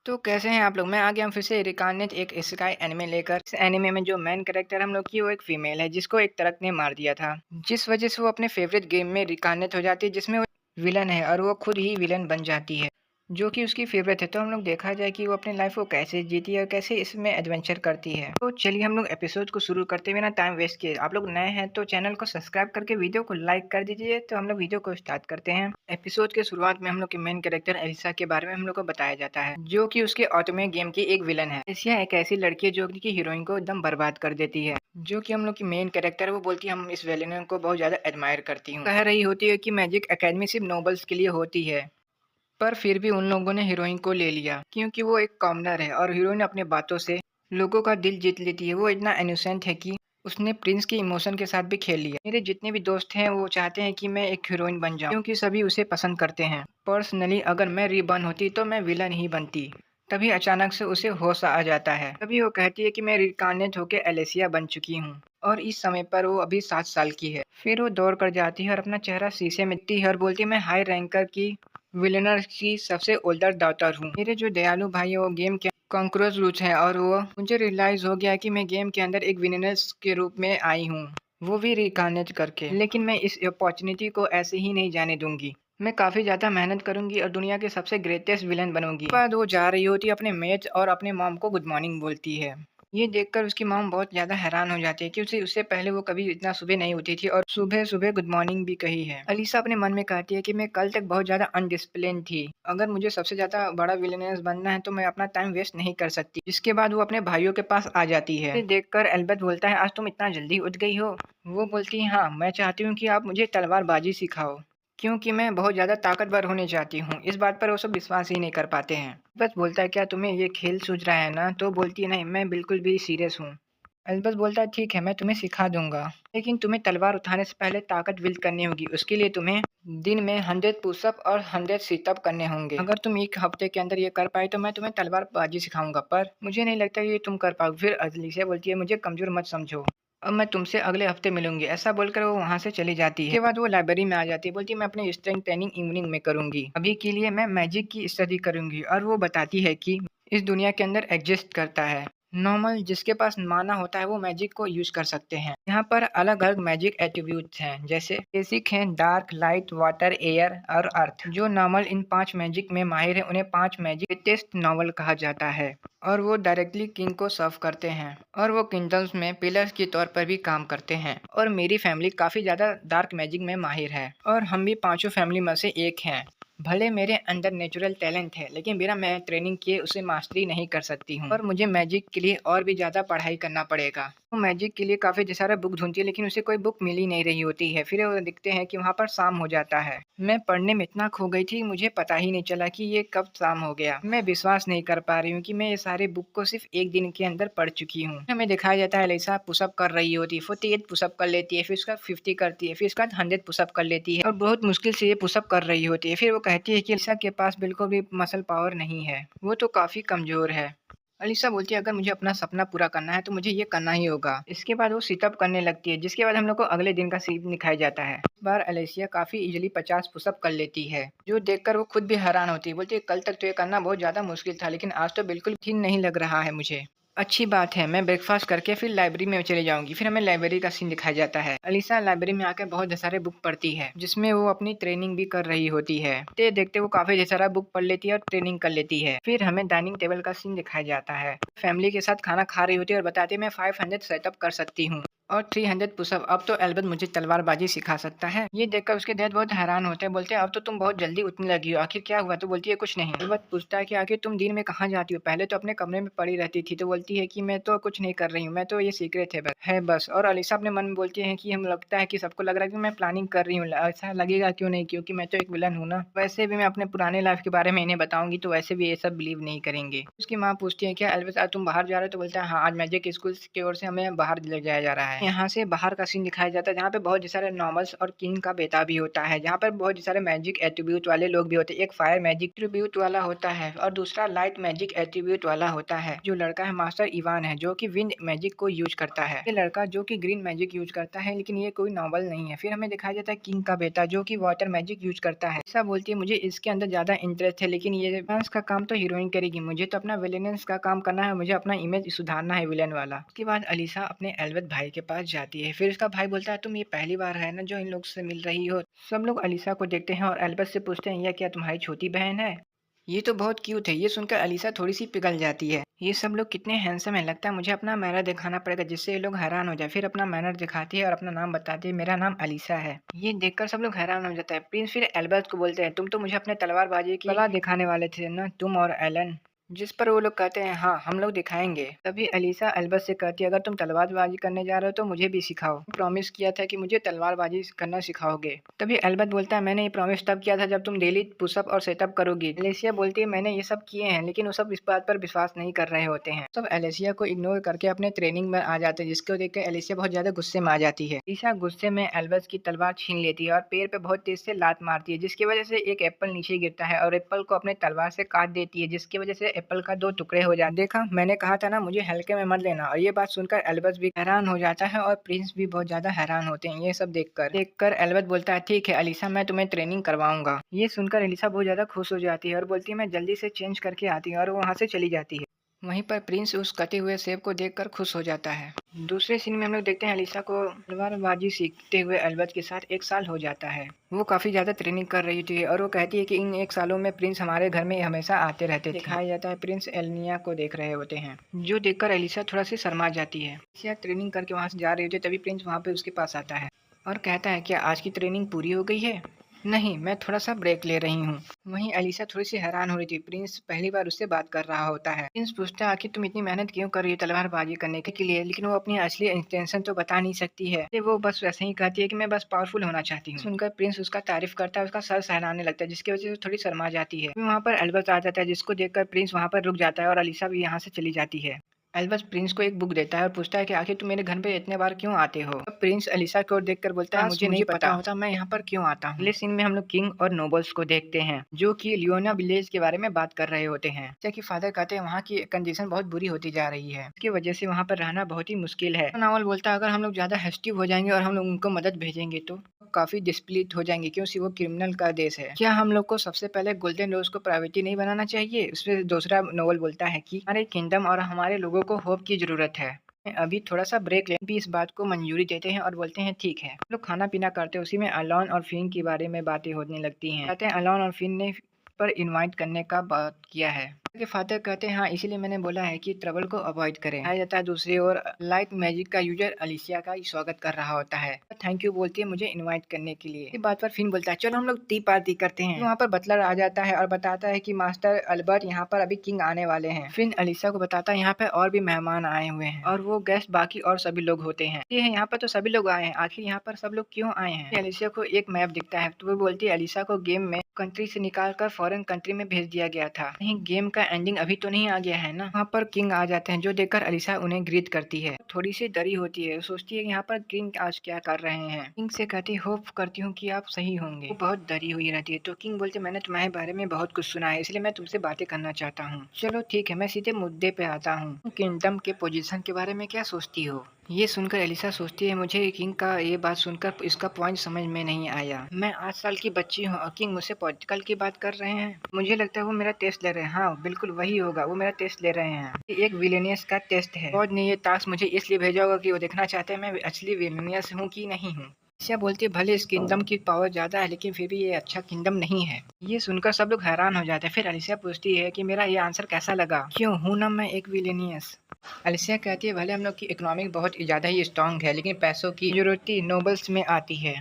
तो कैसे हैं आप लोग? मैं आ गया हूँ फिर से रिकार्नेट एक इसेकाई एनीमे लेकर। इस एनीमे में जो मेन कैरेक्टर हम लोग की वो एक फीमेल है जिसको एक ट्रक ने मार दिया था। जिस वजह से वो अपने फेवरेट गेम में रिकार्नेट हो जाती है जिसमें वो विलन है और वो खुद ही विलन बन जाती है, जो कि उसकी फेवरेट है। तो हम लोग देखा जाए कि वो अपनी लाइफ को कैसे जीती है और कैसे इसमें एडवेंचर करती है। तो चलिए हम लोग एपिसोड को शुरू करते हुए ना टाइम वेस्ट किए। आप लोग नए हैं तो चैनल को सब्सक्राइब करके वीडियो को लाइक कर दीजिए। तो हम लोग वीडियो को स्टार्ट करते हैं। एपिसोड के शुरुआत में हम लोग के मेन कैरेक्टर एलिसा के बारे में हम लोग को बताया जाता है, जो कि उसके ऑटोमे गेम की एक विलन है। एलिसा एक ऐसी लड़की है जो कि हीरोइन को एकदम बर्बाद कर देती है। जो कि हम लोग की मेन कैरेक्टर है वो बोलती है हम इस विलन को बहुत ज्यादा एडमायर करती हूँ। कह रही होती है कि मैजिक एकेडमी सिर्फ नोबल्स के लिए होती है, पर फिर भी उन लोगों ने हीरोइन को ले लिया क्योंकि वो एक कॉमनर है और हीरोइन अपने बातों से लोगों का दिल जीत लेती है। वो इतना इनोसेंट है कि उसने प्रिंस के इमोशन के साथ भी खेल लिया। मेरे जितने भी दोस्त हैं वो चाहते हैं कि मैं एक हीरोइन बन जाऊं क्योंकि सभी उसे पसंद करते हैं। पर्सनली अगर मैं रीबर्न होती तो मैं विलन ही बनती। तभी अचानक से उसे होश आ जाता है। तभी वो कहती है कि मैं रिकार्नेट होके एलेसिया बन चुकी हूँ और इस समय पर वो अभी 7 साल की है। फिर वो दौड़ कर जाती है और अपना चेहरा शीशे में देखती है और बोलती है मैं हाई रैंकर की विलेनर की सबसे ओल्डर डॉटर हूँ। मेरे जो दयालु भाई है वो गेम के कॉन्क्रोच रूट है और वो मुझे रियलाइज हो गया कि मैं गेम के अंदर एक विलेनर्स के रूप में आई हूँ, वो भी रिकार्नेट करके। लेकिन मैं इस अपॉर्चुनिटी को ऐसे ही नहीं जाने दूंगी। मैं काफी ज्यादा मेहनत करूंगी और दुनिया के सबसे ग्रेटेस्ट विलन बनूंगी। उसके बाद वो जा रही होती है अपने मेट और अपने मॉम को गुड मॉर्निंग बोलती है। ये देखकर उसकी मॉम बहुत ज़्यादा हैरान हो जाती है क्योंकि उससे पहले वो कभी इतना सुबह नहीं उठी थी और सुबह-सुबह गुड मॉर्निंग भी कही है। अलीसा अपने मन में कहती है कि मैं कल तक बहुत ज़्यादा अनडिसिप्लिन थी। अगर मुझे सबसे ज़्यादा बड़ा विलेनियस बनना है तो मैं अपना टाइम वेस्ट नहीं कर सकती। इसके बाद वो अपने भाइयों के पास आ जाती है। इसे देखकर एल्बर्ट बोलता है आज तुम इतना जल्दी उठ गई हो? वो बोलती है हाँ, मैं चाहती हूँ कि आप मुझे तलवारबाजी सिखाओ। क्योंकि मैं बहुत ज़्यादा ताकतवर होने चाहती हूँ। इस बात पर वो सब विश्वास ही नहीं कर पाते हैं। बस बोलता है क्या तुम्हें ये खेल सूझ रहा है ना? तो बोलती है नहीं मैं बिल्कुल भी सीरियस हूँ। अल्बस बोलता है ठीक है मैं तुम्हें सिखा दूंगा, लेकिन तुम्हें तलवार उठाने से पहले ताकत बिल्ड करनी होगी। उसके लिए तुम्हें दिन में 100 पुशअप और 100 सिटअप करने होंगे। अगर तुम एक हफ्ते के अंदर ये कर पाए तो मैं तुम्हें तलवारबाजी सिखाऊंगा, पर मुझे नहीं लगता ये तुम कर पाओगे। फिर अलीसिया बोलती है मुझे कमजोर मत समझो, अब मैं तुमसे अगले हफ्ते मिलूंगी। ऐसा बोलकर वो वहां से चली जाती है। उसके बाद वो लाइब्रेरी में आ जाती है। बोलती है मैं अपनी स्ट्रेंथ ट्रेनिंग इवनिंग में करूंगी, अभी के लिए मैं मैजिक की स्टडी करूंगी। और वो बताती है कि इस दुनिया के अंदर एग्जिस्ट करता है नॉर्मल, जिसके पास माना होता है वो मैजिक को यूज कर सकते हैं। यहाँ पर अलग अलग मैजिक एट्रीब्यूट्स हैं, जैसे बेसिक हैं डार्क, लाइट, वाटर, एयर और अर्थ। जो नॉर्मल इन 5 मैजिक में माहिर है उन्हें 5 मैजिक टेस्ट नॉवल कहा जाता है और वो डायरेक्टली किंग को सर्व करते हैं और वो किंगडम्स में पिलर्स के तौर पर भी काम करते हैं। और मेरी फैमिली काफी ज्यादा डार्क मैजिक में माहिर है और हम भी पांचों फैमिली में से एक हैं। भले मेरे अंदर नेचुरल टैलेंट है लेकिन बिना मैं ट्रेनिंग किए उसे मास्टरी नहीं कर सकती हूँ और मुझे मैजिक के लिए और भी ज़्यादा पढ़ाई करना पड़ेगा। वो मैजिक के लिए काफ़ी सारा बुक ढूंढती है लेकिन उसे कोई बुक मिल ही नहीं रही होती है। फिर वो दिखते हैं कि वहाँ पर शाम हो जाता है। मैं पढ़ने में इतना खो गई थी मुझे पता ही नहीं चला कि ये कब शाम हो गया। मैं विश्वास नहीं कर पा रही हूँ कि मैं ये सारे बुक को सिर्फ एक दिन के अंदर पढ़ चुकी हूँ। हमें दिखाया जाता है एलिसा पुशअप कर रही होती है, 48 पुशअप कर लेती है, फिर उसका 50 करती है, फिर उसका 100 पुशअप कर लेती है और बहुत मुश्किल से ये पुशअप कर रही होती है। फिर वो कहती है कि एलिसा के पास बिल्कुल भी मसल पावर नहीं है, वो तो काफी कमजोर है। अलीसा बोलती है अगर मुझे अपना सपना पूरा करना है तो मुझे ये करना ही होगा। इसके बाद वो सिटअप करने लगती है, जिसके बाद हम लोग को अगले दिन का सीन दिखाया जाता है। इस बार अलेसिया काफी इजीली 50 पुशअप कर लेती है, जो देखकर वो खुद भी हैरान होती है। बोलती है कल तक तो ये करना बहुत ज्यादा मुश्किल था लेकिन आज तो बिल्कुल ठीक नहीं लग रहा है मुझे। अच्छी बात है, मैं ब्रेकफास्ट करके फिर लाइब्रेरी में चले जाऊंगी। फिर हमें लाइब्रेरी का सीन दिखाया जाता है। अलीसा लाइब्रेरी में आकर बहुत सारे बुक पढ़ती है जिसमें वो अपनी ट्रेनिंग भी कर रही होती है। देखते देखते वो काफी सारा बुक पढ़ लेती है और ट्रेनिंग कर लेती है। फिर हमें डाइनिंग टेबल का सीन दिखाया जाता है। फैमिली के साथ खाना खा रही होती है और बताती है मैं 500 सेटअप कर सकती हूँ और 300 पुशअप। अब तो एल्बर्ट मुझे तलवारबाजी सिखा सकता है। ये देखकर उसके डैड बहुत हैरान होते हैं। बोलते हैं अब तो तुम बहुत जल्दी उठने लगी हो, आखिर क्या हुआ? तो बोलती है कुछ नहीं। एल्बर्ट पूछता है कि आखिर तुम दिन में कहाँ जाती हो? पहले तो अपने कमरे में पड़ी रहती थी। तो बोलती है कि मैं तो कुछ नहीं कर रही हूँ, मैं तो ये सीक्रेट है बस। और अलीसा अपने मन में बोलती है कि हम लगता है कि सबको लग रहा है कि मैं प्लानिंग कर रही हूँ। ऐसा लगेगा क्यों नहीं, क्योंकि मैं तो एक विलन हूँ ना। वैसे भी मैं अपने पुराने लाइफ के बारे में इन्हें बताऊंगी तो वैसे भी ये सब बिलीव नहीं करेंगे। उसकी माँ पूछती है क्या एल्बर्ट आज तुम बाहर जा रहे हो? तो बोलता है हाँ, आज मैजिक स्कूल की ओर से हमें बाहर ले जाया जा रहा है। है। यहाँ से बाहर का सीन दिखाया जाता है जहाँ पे बहुत सारे नॉर्मल्स और किंग का बेटा भी होता है, जहाँ पर बहुत सारे मैजिक एट्रीब्यूट वाले लोग भी होते हैं। एक फायर मैजिक एट्रीब्यूट वाला होता है और दूसरा लाइट मैजिक एट्रीब्यूट वाला होता है। जो लड़का है मास्टर इवान है, जो कि विंड मैजिक को यूज करता है। ये लड़का जो कि ग्रीन मैजिक यूज करता है, लेकिन ये कोई नॉवल नहीं है। फिर हमें दिखाया जाता है किंग का बेटा जो कि वाटर मैजिक यूज करता है। ऐसा बोलती है मुझे इसके अंदर ज्यादा इंटरेस्ट है, लेकिन ये डांस का काम तो हीरोइन करेगी, मुझे तो अपना विलेनेंस का काम करना है, मुझे अपना इमेज सुधारना है विलेन वाला। उसके बाद अलीसा अपने एल्बर्ट भाई के पास जाती है। फिर उसका भाई बोलता है तुम ये पहली बार है ना जो इन लोग से मिल रही हो। सब लोग अलीसा को देखते हैं और एल्बर्ट से पूछते हैं यह क्या तुम्हारी छोटी बहन है? ये तो बहुत क्यूट है। ये सुनकर अलीसा थोड़ी सी पिघल जाती है। ये सब लोग कितने हैंडसम है, लगता है मुझे अपना मैनर दिखाना पड़ेगा जिससे ये लोग हैरान हो जाए। फिर अपना मैनर दिखाती है और अपना नाम बताती है, मेरा नाम अलीसा है। ये देखकर सब लोग हैरान हो जाता है। प्रिंस फिर एल्बर्ट को बोलते हैं तुम तो मुझे अपने तलवारबाजी की कला दिखाने वाले थे ना, तुम और एलन। जिस पर वो लोग कहते हैं हाँ हम लोग दिखाएंगे। तभी अलीसा एल्बर्ट से कहती है अगर तुम तलवारबाजी करने जा रहे हो तो मुझे भी सिखाओ। प्रॉमिस किया था कि मुझे तलवारबाजी करना सिखाओगे। तभी एल्बर्ट बोलता है मैंने ये प्रॉमिस तब किया था जब तुम डेली पुशअप और सेटअप करोगी। एलेसिया बोलती है मैंने ये सब किए हैं, लेकिन वो सब इस बात पर विश्वास नहीं कर रहे होते हैं। सब एलेसिया को इग्नोर करके अपने ट्रेनिंग में आ जाते हैं, जिसको देखकर एलेसिया बहुत ज्यादा गुस्से में आ जाती है। एलेसिया गुस्से में एल्बर्ट की तलवार छीन लेती है और पैर पे बहुत तेज से लात मारती है, जिसकी वजह से एक एप्पल नीचे गिरता है और एप्पल को अपने तलवार से काट देती है, जिसकी वजह से एप्पल का 2 टुकड़े हो जाते। देखा मैंने कहा था ना मुझे हल्के में मत लेना। और ये बात सुनकर एल्बर्ट भी हैरान हो जाता है और प्रिंस भी बहुत ज्यादा हैरान होते हैं ये सब देखकर एल्बर्ट बोलता है ठीक है अलीसा मैं तुम्हें ट्रेनिंग करवाऊंगा। ये सुनकर अलीसा बहुत ज्यादा खुश हो जाती है और बोलती है मैं जल्दी से चेंज करके आती हूँ, और वो वहाँ से चली जाती है। वहीं पर प्रिंस उस कटे हुए सेब को देखकर खुश हो जाता है। दूसरे सीन में हम लोग देखते हैं अलीसा को तलवारबाजी सीखते हुए एल्बर्ट के साथ 1 साल हो जाता है। वो काफी ज्यादा ट्रेनिंग कर रही थी और वो कहती है कि इन 1 सालों में प्रिंस हमारे घर में हमेशा आते रहते थे। दिखाया जाता है प्रिंस एलनिया को देख रहे होते हैं, जो देखकर अलीसा थोड़ा सी शर्मा जाती है। अलीसा ट्रेनिंग करके वहाँ से जा रही होती है, तभी प्रिंस वहाँ पे उसके पास आता है और कहता है क्या आज की ट्रेनिंग पूरी हो गई है? नहीं, मैं थोड़ा सा ब्रेक ले रही हूँ। वहीं अलीसा थोड़ी सी हैरान हो रही थी, प्रिंस पहली बार उससे बात कर रहा होता है। प्रिंस पूछता है आखिर तुम इतनी मेहनत क्यों कर रही हो तलवारबाजी करने के लिए, लेकिन वो अपनी असली इंटेंशन तो बता नहीं सकती है। वो बस वैसे ही कहती है कि मैं बस पावरफुल होना चाहती हूँ। सुनकर प्रिंस उसका तारीफ करता है, उसका सर सहलाने लगता है, जिसकी वजह से थोड़ी शर्मा जाती है। वहाँ पर एल्बर्ट आ जाता है, जिसको देखकर प्रिंस वहाँ पर रुक जाता है और अलीसा भी यहाँ से चली जाती है। एल्बर्ट प्रिंस को एक बुक देता है और पूछता है कि आखिर तुम मेरे घर पे इतने बार क्यों आते हो? अब प्रिंस अलीसा की ओर देखकर बोलता है मुझे नहीं पता होता मैं यहाँ पर क्यों आता हूँ। अगले सीन में हम लोग किंग और नोबल्स को देखते हैं, जो कि लियोना विलेज के बारे में बात कर रहे होते हैं। जैसे कि फादर कहते हैं वहाँ की कंडीशन बहुत बुरी होती जा रही है, इसकी वजह से वहाँ पर रहना बहुत ही मुश्किल है। नावल बोलता है अगर हम लोग ज्यादा हेस्टिव हो जाएंगे और हम लोग उनको मदद भेजेंगे तो काफी डिस्प्लिट हो जाएंगे, क्योंकि वो क्रिमिनल का देश है। क्या हम लोग को सबसे पहले गोल्डन रोज को प्रायोरिटी नहीं बनाना चाहिए? उसमें दूसरा नोवेल बोलता है कि हमारे किंगडम और हमारे लोगों को होप की जरूरत है, अभी थोड़ा सा ब्रेक ले। भी इस बात को मंजूरी देते हैं और बोलते हैं ठीक है। लोग खाना पीना करते हैं, उसी में अलोन और फिन के बारे में बातें होने लगती हैं। कहते हैं अलोन और फिन ने पर इनवाइट करने का बात किया है। के फादर कहते हैं हाँ इसीलिए मैंने बोला है कि ट्रबल को अवॉइड करें। आ जाता है दूसरी ओर लाइट मैजिक का यूजर अलिसिया का स्वागत कर रहा होता है, थैंक यू बोलती है मुझे इनवाइट करने के लिए। इस बात पर फिन बोलता है चलो हम लोग टी पार्टी करते हैं। वहाँ पर बटलर आ जाता है और बताता है कि मास्टर अल्बर्ट यहाँ पर अभी किंग आने वाले हैं। फिन अलिसिया को बताता है यहाँ पे और भी मेहमान आए हुए हैं और वो गेस्ट बाकी और सभी लोग होते हैं। ये यहाँ पर तो सभी लोग आए हैं, आखिर यहाँ पर सब लोग क्यों आए हैं? अलिसिया को एक मैप दिखता है तो वो बोलती है अलिसिया को गेम में कंट्री से निकाल कर फॉरेन कंट्री में भेज दिया गया था, नहीं गेम का एंडिंग अभी तो नहीं आ गया है ना। वहाँ पर किंग आ जाते हैं, जो देखकर अलिसा उन्हें ग्रीट करती है। थोड़ी सी डरी होती है, सोचती है यहाँ पर किंग आज क्या कर रहे हैं। किंग से कहती होप करती हूँ कि आप सही होंगे। वो बहुत डरी हुई रहती है तो किंग बोलते मैंने तुम्हारे बारे में बहुत कुछ सुना है, इसलिए मैं तुमसे बातें करना चाहता हूँ। चलो ठीक है, मैं सीधे मुद्दे पे आता हूँ। किंगडम के पोजीशन के बारे में क्या सोचती हो? ये सुनकर एलिसा सोचती है मुझे किंग का ये बात सुनकर इसका पॉइंट समझ में नहीं आया। मैं 8 साल की बच्ची हूँ और किंग मुझसे पॉलिटिकल की बात कर रहे हैं। मुझे लगता है वो मेरा टेस्ट ले रहे हैं। हाँ बिल्कुल वही होगा, वो मेरा टेस्ट ले रहे हैं। ये एक विलेनियस का टेस्ट है। गॉड ने ये टास्क मुझे इसलिए भेजा होगा कि वो देखना चाहते हैं मैं असली विलेनियस हूँ कि नहीं हूँ। एलिसा बोलती है भले इस किंगडम की पावर ज्यादा है लेकिन फिर भी ये अच्छा किंगडम नहीं है। ये सुनकर सब लोग हैरान हो जाते हैं। फिर एलिसा पूछती है कि मेरा ये आंसर कैसा लगा, क्यों हूँ ना मैं एक विलेनियस। एलिसा कहती है भले हम लोग की इकोनॉमिक बहुत ज़्यादा ही स्ट्रांग है लेकिन पैसों की जरूरत नोबल्स में आती है,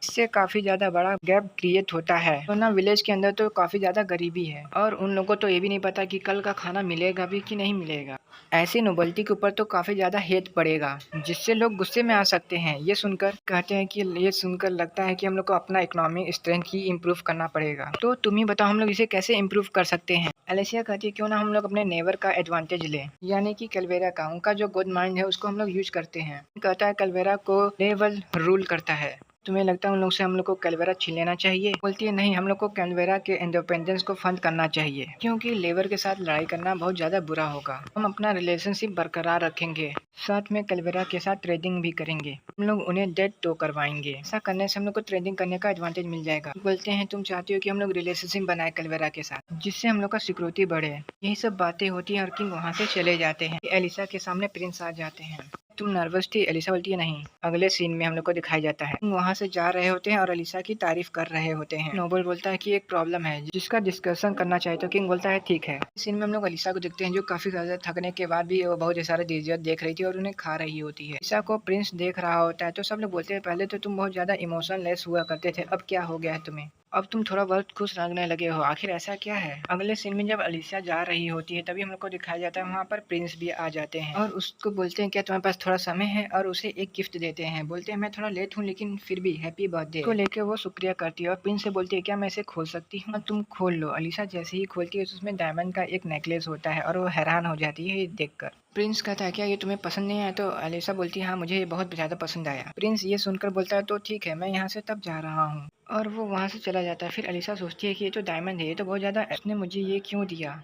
इससे काफ़ी ज़्यादा बड़ा गैप क्रिएट होता है। तो ना विलेज के अंदर तो काफ़ी ज़्यादा गरीबी है और उन लोगों को तो ये भी नहीं पता कि कल का खाना मिलेगा भी कि नहीं मिलेगा। ऐसी नोबल्टी के ऊपर तो काफ़ी ज़्यादा हेट पड़ेगा, जिससे लोग गुस्से में आ सकते हैं। ये सुनकर कहते हैं कि ये सुनकर लगता है कि हम लोग को अपना इकोनॉमिक स्ट्रेंथ ही इम्प्रूव करना पड़ेगा। तो तुम ही बताओ हम लोग इसे कैसे इम्प्रूव कर सकते हैं? एलिसिया कहती है क्यों ना हम लोग अपने नेबर का एडवांटेज लें, यानी कि कैल्वेरा का। उनका जो गुड माइंड है उसको हम लोग यूज करते हैं। कहता है कैल्वेरा को लेवल रूल करता है। तुम्हें लगता है उन लोग से हम लोग को कैल्वेरा छीन लेना चाहिए? बोलती है नहीं, हम लोग को कैल्वेरा के इंडिपेंडेंस को फंड करना चाहिए, क्योंकि लेबर के साथ लड़ाई करना बहुत ज़्यादा बुरा होगा। हम अपना रिलेशनशिप बरकरार रखेंगे, साथ में कैल्वेरा के साथ ट्रेडिंग भी करेंगे। हम लोग उन्हें डेट टो करवाएंगे। ऐसा करने से हम लोग को ट्रेडिंग करने का एडवांटेज मिल जाएगा। बोलते हैं तुम चाहती हो कि हम लोग रिलेशनशिप बनाए कैल्वेरा के साथ, जिससे हम लोग का सिक्योरिटी बढ़े। यही सब बातें होती है और किंग वहाँ से चले जाते हैं। एलिसा के सामने प्रिंस आ जाते हैं। तुम नर्वस थी? एलिसा बोलती है नहीं। अगले सीन में हम लोग को दिखाया जाता है वहाँ से जा रहे होते हैं और एलिसा की तारीफ कर रहे होते हैं। नोबल बोलता है कि एक प्रॉब्लम है जिसका डिस्कशन करना चाहिए, तो किंग बोलता है ठीक है। इस सीन में हम लोग एलिसा को देखते हैं जो काफी ज्यादा थकने के बाद भी वो बहुत सारे डिजर्ट देख रही थी और उन्हें खा रही होती है। एलिसा को प्रिंस देख रहा होता है तो सब लोग बोलते हैं पहले तो तुम बहुत ज्यादा इमोशनलेस हुआ करते थे, अब क्या हो गया है तुम्हें? अब तुम थोड़ा बहुत खुश लगने लगे हो, आखिर ऐसा क्या है? अगले सीन में जब अलीसिया जा रही होती है तभी हम लोग को दिखाया जाता है वहाँ पर प्रिंस भी आ जाते हैं और उसको बोलते हैं क्या तुम्हारे पास थोड़ा समय है, और उसे एक गिफ्ट देते हैं। बोलते हैं मैं थोड़ा लेट हूँ लेकिन फिर भी हैप्पी बर्थडे को लेकर वो शुक्रिया करती है और प्रिंस से बोलती है क्या मैं इसे खोल सकती हूँ? तुम खोल लो। अलीसा जैसे ही खोलती है तो उसमें डायमंड का एक नेकलेस होता है और वो हैरान हो जाती है ये देखकर। प्रिंस कहता है क्या ये तुम्हें पसंद नहीं आया? तो अलीसा बोलती है हाँ मुझे ये बहुत ज़्यादा पसंद आया। प्रिंस ये सुनकर बोलता है तो ठीक है, मैं यहाँ से तब जा रहा हूँ, और वो वहाँ से चला जाता है। फिर अलीसा सोचती है कि ये तो डायमंड है, ये तो बहुत ज़्यादा, इसने मुझे ये क्यों दिया?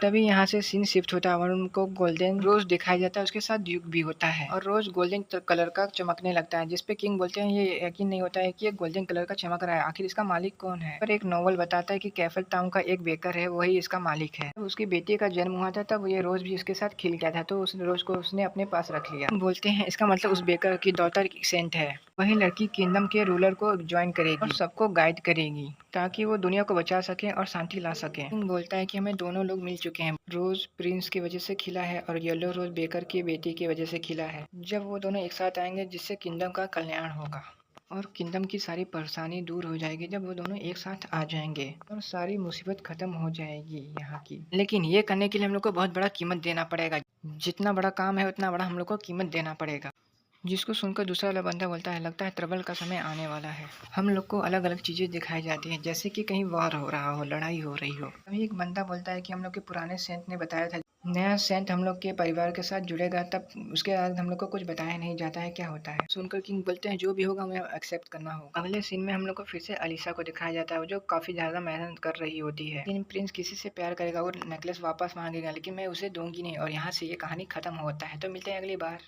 तभी यहाँ से सीन शिफ्ट होता है और उनको गोल्डन रोज दिखाया जाता है, उसके साथ ड्यूक भी होता है और रोज गोल्डन कलर का चमकने लगता है, जिसपे किंग बोलते हैं ये यकीन नहीं होता है कि ये गोल्डन कलर का चमक रहा है, आखिर इसका मालिक कौन है? पर एक नॉवल बताता है कि कैफल टाउन का एक बेकर है, वही इसका मालिक है। तो उसकी बेटी का जन्म हुआ था तब ये रोज भी इसके साथ खिल गया था, तो उस रोज को उसने अपने पास रख लिया। बोलते हैं इसका मतलब उस बेकर की डॉटर सेंट है, वही लड़की किंगडम के रूलर को ज्वाइन करेगी और सबको गाइड करेगी ताकि वो दुनिया को बचा सके और शांति ला सके। किंग बोलता है कि हमें दोनों लोग मिल चुके हैं, रोज प्रिंस की वजह से खिला है और येलो रोज बेकर की बेटी की वजह से खिला है। जब वो दोनों एक साथ आएंगे जिससे किंगडम का कल्याण होगा और किंगडम की सारी परेशानी दूर हो जाएगी जब वो दोनों एक साथ आ जाएंगे और सारी मुसीबत खत्म हो जाएगी यहाँ की। लेकिन ये करने के लिए हम लोग को बहुत बड़ा कीमत देना पड़ेगा, जितना बड़ा काम है उतना बड़ा हम लोग को कीमत देना पड़ेगा। जिसको सुनकर दूसरा वाला बंदा बोलता है लगता है ट्रबल का समय आने वाला है। हम लोग को अलग अलग चीजें दिखाई जाती हैं जैसे कि कहीं वार हो रहा हो, लड़ाई हो रही हो। अभी एक बंदा बोलता है कि हम लोग के पुराने सेंट ने बताया था नया सेंट हम लोग के परिवार के साथ जुड़ेगा, तब उसके बाद हम लोग को कुछ बताया नहीं जाता है क्या होता है। सुनकर किंग बोलते हैं जो भी होगा हमें एक्सेप्ट करना होगा। अगले सीन में हम लोग को फिर से अलीसा को दिखाया जाता है जो काफी ज्यादा मेहनत कर रही होती है, लेकिन प्रिंस किसी से प्यार करेगा और नेकलेस वापस मांगेगा, लेकिन मैं उसे दूंगी नहीं और यहाँ से ये कहानी खत्म होता है। तो मिलते हैं अगली बार।